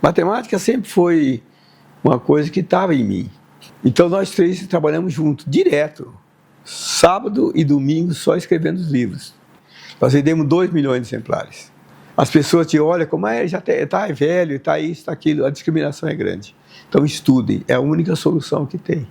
Matemática sempre foi uma coisa que estava em mim. Então nós três trabalhamos juntos, direto. Sábado e domingo só escrevendo os livros. Nós vendemos 2 milhões de exemplares. As pessoas te olham como já está velho, está isso, está aquilo. A discriminação é grande. Então estudem, é a única solução que tem.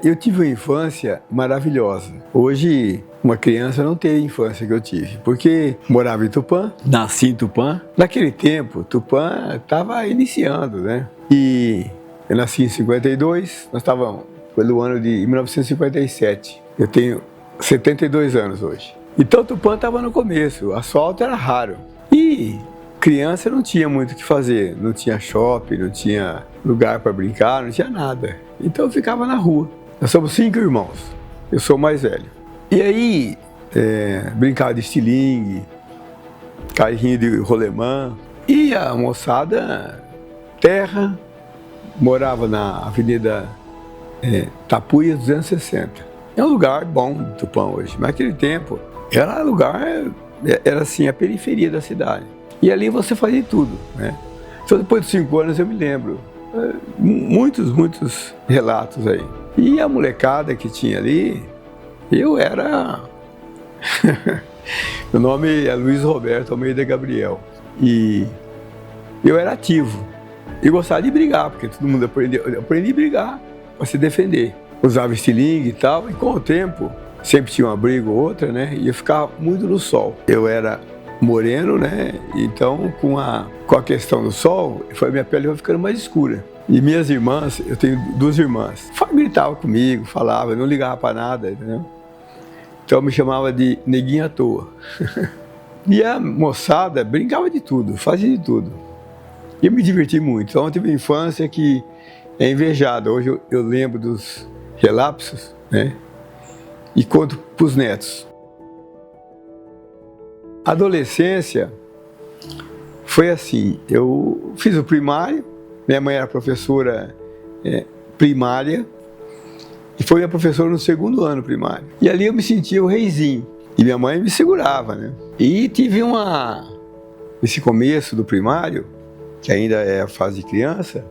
Eu tive uma infância maravilhosa. Hoje, uma criança não tem a infância que eu tive, porque morava em Tupã, nasci em Tupã. Naquele tempo, Tupã estava iniciando, né? E eu nasci em 52, nós estávamos pelo ano de 1957. Eu tenho 72 anos hoje. Então, Tupã estava no começo, o asfalto era raro. E criança não tinha muito o que fazer, não tinha shopping, não tinha lugar para brincar, não tinha nada. Então eu ficava na rua. Nós somos 5 irmãos, eu sou o mais velho. E aí, brincava de estilingue, carrinho de rolemã. E a moçada, terra, morava na Avenida Tapuia 260. É um lugar bom de Tupã hoje, mas naquele tempo era lugar, era assim, a periferia da cidade. E ali você fazia tudo, né? Só depois de 5 anos eu me lembro. Muitos relatos aí. E a molecada que tinha ali, eu era... Meu nome é Luiz Roberto Almeida Gabriel. E eu era ativo. E gostava de brigar, porque todo mundo aprendi a brigar para se defender. Usava estilingue e tal, e com o tempo, sempre tinha uma briga ou outra, né? E eu ficava muito no sol. Eu era moreno, né? Então, com a questão do sol, minha pele foi ficando mais escura. E minhas irmãs, eu tenho 2 irmãs, gritavam comigo, falavam, não ligava para nada, entendeu? Então me chamava de neguinho à toa. E a moçada brincava de tudo, fazia de tudo. E eu me diverti muito. Então eu tive uma infância que é invejada. Hoje eu lembro dos relapsos, né? E conto para os netos. A adolescência foi assim, eu fiz o primário, minha mãe era professora primária e foi minha professora no 2º ano primário. E ali eu me sentia o reizinho e minha mãe me segurava, né? E tive nesse começo do primário, que ainda é a fase de criança,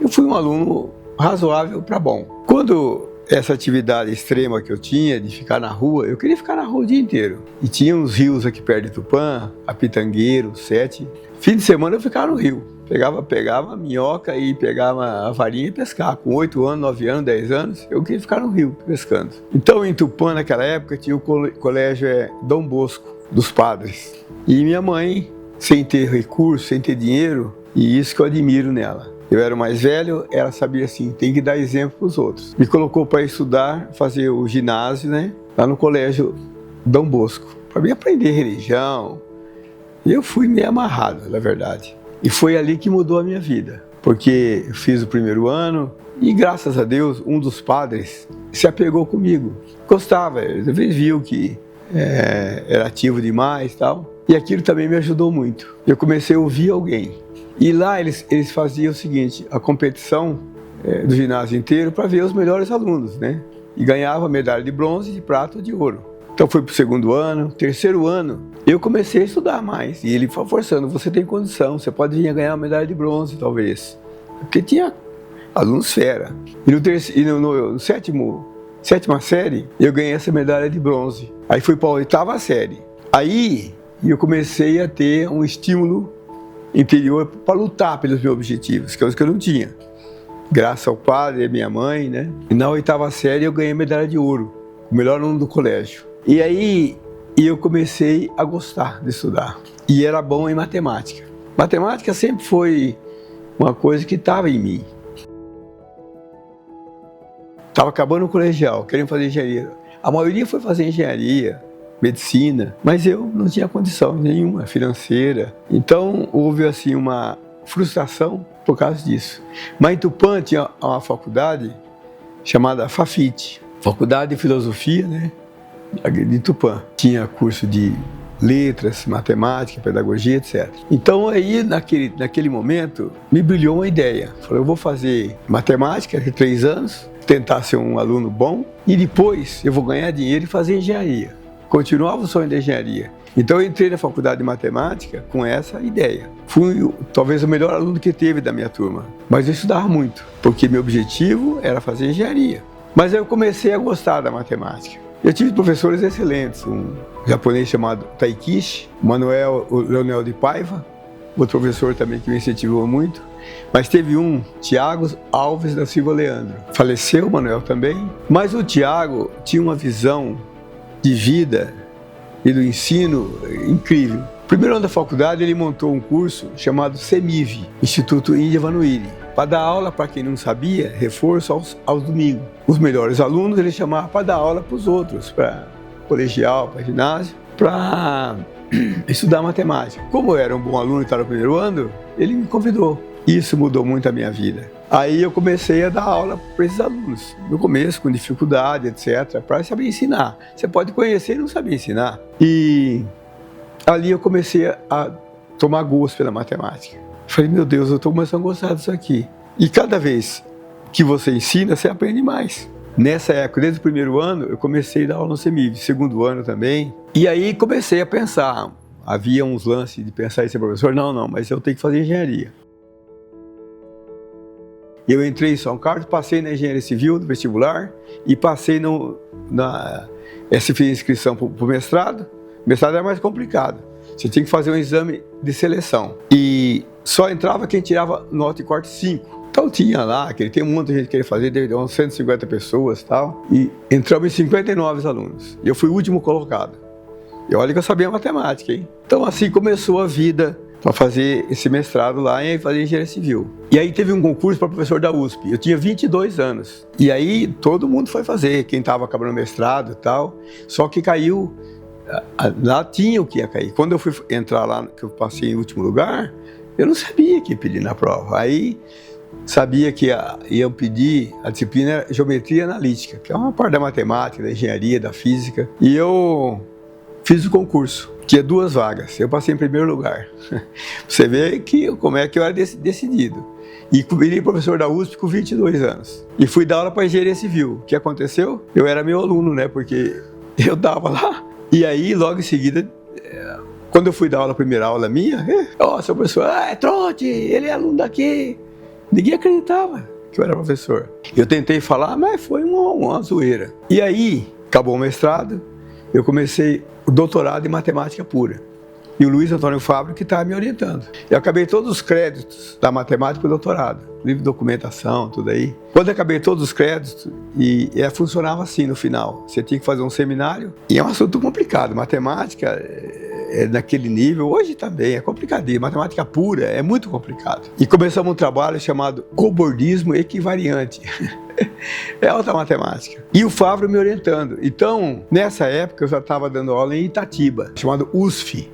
eu fui um aluno razoável para bom. Quando essa atividade extrema que eu tinha de ficar na rua, eu queria ficar na rua o dia inteiro. E tinha uns rios aqui perto de Tupã, a Pitangueiro, 7. Fim de semana eu ficava no rio. Pegava a minhoca e pegava a varinha e pescar. Com 8 anos, 9 anos, 10 anos, eu queria ficar no rio pescando. Então em Tupã, naquela época, tinha o colégio Dom Bosco, dos padres. E minha mãe, sem ter recurso, sem ter dinheiro, e isso que eu admiro nela. Eu era o mais velho, ela sabia assim, tem que dar exemplo para os outros. Me colocou para estudar, fazer o ginásio, né? Lá no colégio Dom Bosco, para mim aprender religião. E eu fui meio amarrado, na verdade. E foi ali que mudou a minha vida. Porque eu fiz o 1º ano e, graças a Deus, um dos padres se apegou comigo. Gostava, às vezes viu que era ativo demais e tal. E aquilo também me ajudou muito. Eu comecei a ouvir alguém. E lá eles faziam o seguinte, a competição do ginásio inteiro para ver os melhores alunos, né? E ganhava medalha de bronze, de prata ou de ouro. Então foi para o 2º ano, 3º ano, eu comecei a estudar mais. E ele foi forçando, você tem condição, você pode vir a ganhar uma medalha de bronze, talvez. Porque tinha alunos fera. E no 7ª série, eu ganhei essa medalha de bronze. Aí fui para a 8ª série. Aí eu comecei a ter um estímulo interior para lutar pelos meus objetivos, que é os que eu não tinha. Graças ao padre e à minha mãe, né? E na 8ª série eu ganhei medalha de ouro, o melhor aluno do colégio. E aí eu comecei a gostar de estudar. E era bom em matemática. Matemática sempre foi uma coisa que estava em mim. Estava acabando o colegial, querendo fazer engenharia. A maioria foi fazer engenharia, medicina, mas eu não tinha condição nenhuma financeira. Então houve assim uma frustração por causa disso. Mas em Tupã tinha uma faculdade chamada FAFIT, Faculdade de Filosofia, né, de Tupã. Tinha curso de letras, matemática, pedagogia, etc. Então aí, naquele momento, me brilhou uma ideia. Falei, eu vou fazer matemática de 3 anos, tentar ser um aluno bom, e depois eu vou ganhar dinheiro e fazer engenharia. Continuava o sonho da engenharia. Então eu entrei na faculdade de matemática com essa ideia. Fui talvez o melhor aluno que teve da minha turma, mas eu estudava muito, porque meu objetivo era fazer engenharia. Mas eu comecei a gostar da matemática. Eu tive professores excelentes, um japonês chamado Taikishi, Manuel Leonel de Paiva, outro professor também que me incentivou muito, mas teve um, Tiago Alves da Silva Leandro. Faleceu o Manuel também, mas o Tiago tinha uma visão de vida e do ensino incrível. Primeiro ano da faculdade ele montou um curso chamado CEMIV, Instituto Índia Vanuiri, para dar aula para quem não sabia, reforço aos domingos. Os melhores alunos ele chamava para dar aula para os outros, para colegial, para ginásio, para estudar matemática. Como eu era um bom aluno e estava no primeiro ano, ele me convidou. Isso mudou muito a minha vida. Aí eu comecei a dar aula para esses alunos. No começo, com dificuldade, etc., para saber ensinar. Você pode conhecer e não saber ensinar. E ali eu comecei a tomar gosto pela matemática. Falei, meu Deus, eu estou começando a gostar disso aqui. E cada vez que você ensina, você aprende mais. Nessa época, desde o primeiro ano, eu comecei a dar aula no CEMIV, segundo ano também. E aí comecei a pensar. Havia uns lances de pensar em ser professor. Não, mas eu tenho que fazer engenharia. Eu entrei em São Carlos, passei na engenharia civil do vestibular e passei essa fiz inscrição para o mestrado. O mestrado era mais complicado. Você tinha que fazer um exame de seleção. E só entrava quem tirava nota de corte 5. Então tinha lá, tem um monte de gente que queria fazer, deu umas 150 pessoas e tal. E entramos em 59 alunos. E eu fui o último colocado. E olha que eu sabia matemática, hein? Então assim começou a vida para fazer esse mestrado lá e fazer engenharia civil. E aí teve um concurso para professor da USP. Eu tinha 22 anos. E aí todo mundo foi fazer, quem estava acabando o mestrado e tal. Só que caiu, lá tinha o que ia cair. Quando eu fui entrar lá, que eu passei em último lugar, eu não sabia que ia pedir na prova. Aí sabia que iam pedir a disciplina Geometria Analítica, que é uma parte da matemática, da engenharia, da física. E eu fiz o concurso. Tinha 2 vagas, eu passei em primeiro lugar. Você vê como é que eu era decidido. E virei professor da USP com 22 anos. E fui dar aula para engenharia civil. O que aconteceu? Eu era meu aluno, né? Porque eu dava lá. E aí, logo em seguida, quando eu fui dar aula, a primeira aula minha, seu professor, é trote, ele é aluno daqui. Ninguém acreditava que eu era professor. Eu tentei falar, mas foi uma zoeira. E aí, acabou o mestrado, eu comecei o doutorado em matemática pura. E o Luiz Antônio Fábio que estava me orientando. Eu acabei todos os créditos da matemática para o doutorado. Livro de documentação, tudo aí. Quando eu acabei todos os créditos, funcionava assim no final. Você tinha que fazer um seminário. E é um assunto complicado. Matemática naquele nível, hoje também é complicadinho. Matemática pura é muito complicado. E começamos um trabalho chamado cobordismo equivariante. É alta matemática. E o Fábio me orientando. Então, nessa época, eu já estava dando aula em Itatiba, chamado USF,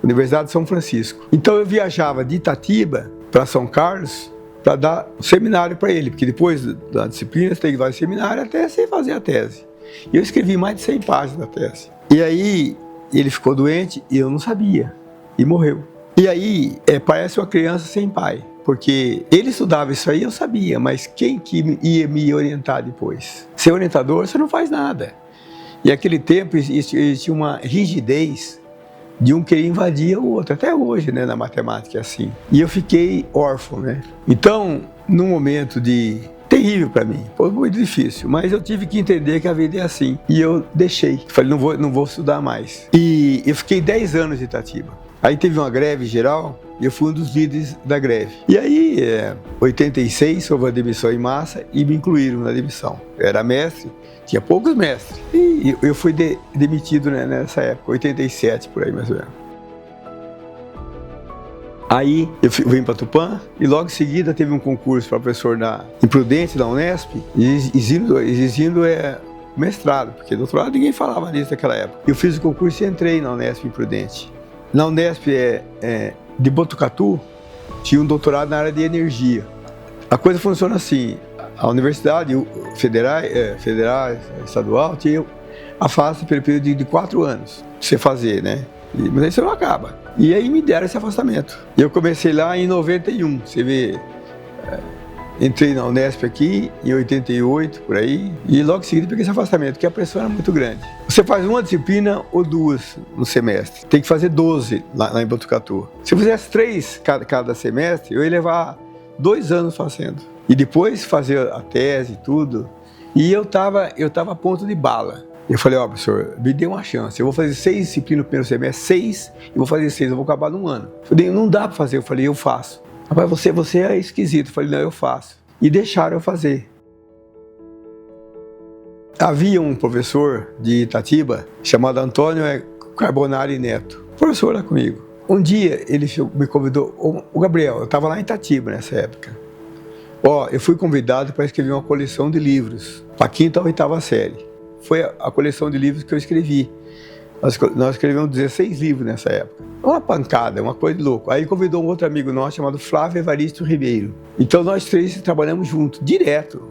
Universidade de São Francisco. Então, eu viajava de Itatiba para São Carlos para dar um seminário para ele, porque depois da disciplina, você tem que dar o seminário até você fazer a tese. E eu escrevi mais de 100 páginas da tese. E aí, ele ficou doente e eu não sabia. E morreu. E aí, parece uma criança sem pai. Porque ele estudava isso aí, eu sabia, mas quem que ia me orientar depois? Ser orientador, você não faz nada. E naquele tempo existia uma rigidez de um querer invadir o outro, até hoje, né, na matemática é assim. E eu fiquei órfão, né? Então, num momento terrível para mim, foi muito difícil, mas eu tive que entender que a vida é assim. E eu deixei, falei, não vou estudar mais. E eu fiquei 10 anos em Itatiba. Aí teve uma greve geral e eu fui um dos líderes da greve. E aí, em 86, houve a demissão em massa e me incluíram na demissão. Eu era mestre, tinha poucos mestres. E eu fui demitido, né, nessa época, 87 por aí mais ou menos. Aí eu vim para Tupã e logo em seguida teve um concurso para professor em Prudente, da Unesp, exigindo mestrado, porque doutorado ninguém falava disso naquela época. Eu fiz o concurso e entrei na Unesp em Prudente. Na Unesp de Botucatu tinha um doutorado na área de energia. A coisa funciona assim, a universidade federal, estadual, tinha a fase pelo período de 4 anos pra você fazer, né? Mas isso não acaba. E aí me deram esse afastamento. E eu comecei lá em 91, você vê, entrei na Unesp aqui em 88, por aí, e logo em seguida peguei esse afastamento, porque a pressão era muito grande. Você faz uma disciplina ou duas no semestre, tem que fazer 12 lá em Botucatu. Se eu fizesse 3 cada semestre, eu ia levar 2 anos fazendo. E depois fazer a tese e tudo, e eu tava a ponto de bala. Eu falei, ó, professor, me dê uma chance, eu vou fazer 6 disciplinas no primeiro semestre, 6, e vou fazer 6, eu vou acabar num ano. Eu falei, não dá para fazer, eu falei, eu faço. Rapaz, você é esquisito, eu falei, não, eu faço. E deixaram eu fazer. Havia um professor de Itatiba, chamado Antônio Carbonari Neto, professor lá comigo. Um dia ele me convidou, o Gabriel, eu estava lá em Itatiba nessa época. Ó, eu fui convidado para escrever uma coleção de livros, para a 5ª ou 8ª série. Foi a coleção de livros que eu escrevi. Nós escrevemos 16 livros nessa época. Uma pancada, uma coisa de louco. Aí convidou um outro amigo nosso chamado Flávio Evaristo Ribeiro. Então nós 3 trabalhamos juntos, direto.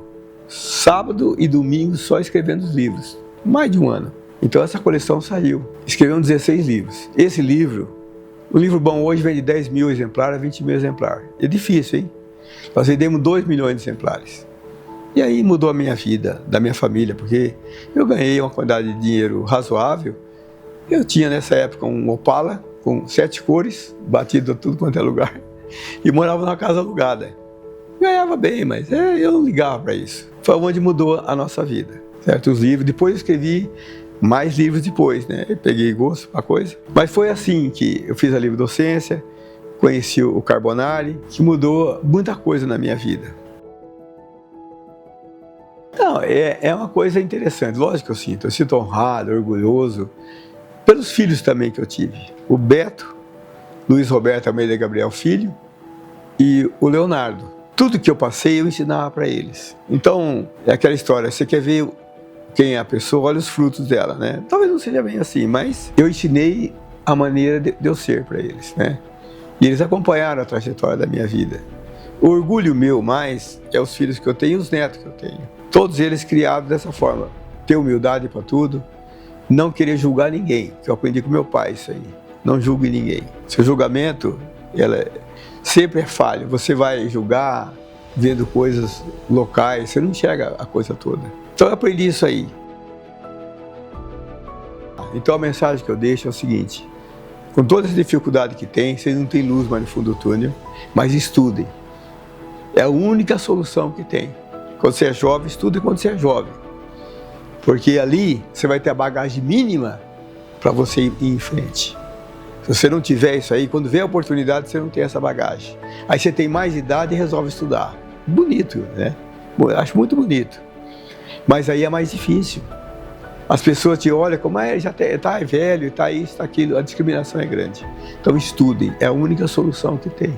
Sábado e domingo só escrevendo os livros. Mais de um ano. Então essa coleção saiu. Escrevemos 16 livros. Esse livro, um livro bom hoje vende 10 mil exemplares a 20 mil exemplares. É difícil, hein? Nós vendemos 2 milhões de exemplares. E aí mudou a minha vida, da minha família, porque eu ganhei uma quantidade de dinheiro razoável. Eu tinha nessa época um Opala com 7 cores, batido a tudo quanto é lugar, e morava numa casa alugada. Ganhava bem, mas eu não ligava para isso. Foi onde mudou a nossa vida, certo? Os livros, depois eu escrevi mais livros depois, né? Eu peguei gosto para coisa. Mas foi assim que eu fiz a livre docência, conheci o Carbonari, que mudou muita coisa na minha vida. Não, é uma coisa interessante, lógico que eu sinto honrado, orgulhoso, pelos filhos também que eu tive. O Beto, Luiz Roberto Almeida Gabriel Filho e o Leonardo. Tudo que eu passei eu ensinava para eles. Então, é aquela história, você quer ver quem é a pessoa, olha os frutos dela, né? Talvez não seja bem assim, mas eu ensinei a maneira de eu ser para eles, né? E eles acompanharam a trajetória da minha vida. O orgulho meu mais é os filhos que eu tenho e os netos que eu tenho. Todos eles criados dessa forma, ter humildade para tudo, não querer julgar ninguém, que eu aprendi com meu pai isso aí, não julgue ninguém. Seu julgamento, sempre é falho, você vai julgar vendo coisas locais, você não enxerga a coisa toda. Então eu aprendi isso aí. Então a mensagem que eu deixo é o seguinte, com toda essa dificuldade que tem, vocês não têm luz mais no fundo do túnel, mas estudem. É a única solução que tem. Quando você é jovem, estuda quando você é jovem. Porque ali você vai ter a bagagem mínima para você ir em frente. Se você não tiver isso aí, quando vem a oportunidade, você não tem essa bagagem. Aí você tem mais idade e resolve estudar. Bonito, né? Eu acho muito bonito. Mas aí é mais difícil. As pessoas te olham como já está velho, está isso, está aquilo. A discriminação é grande. Então estudem, é a única solução que tem.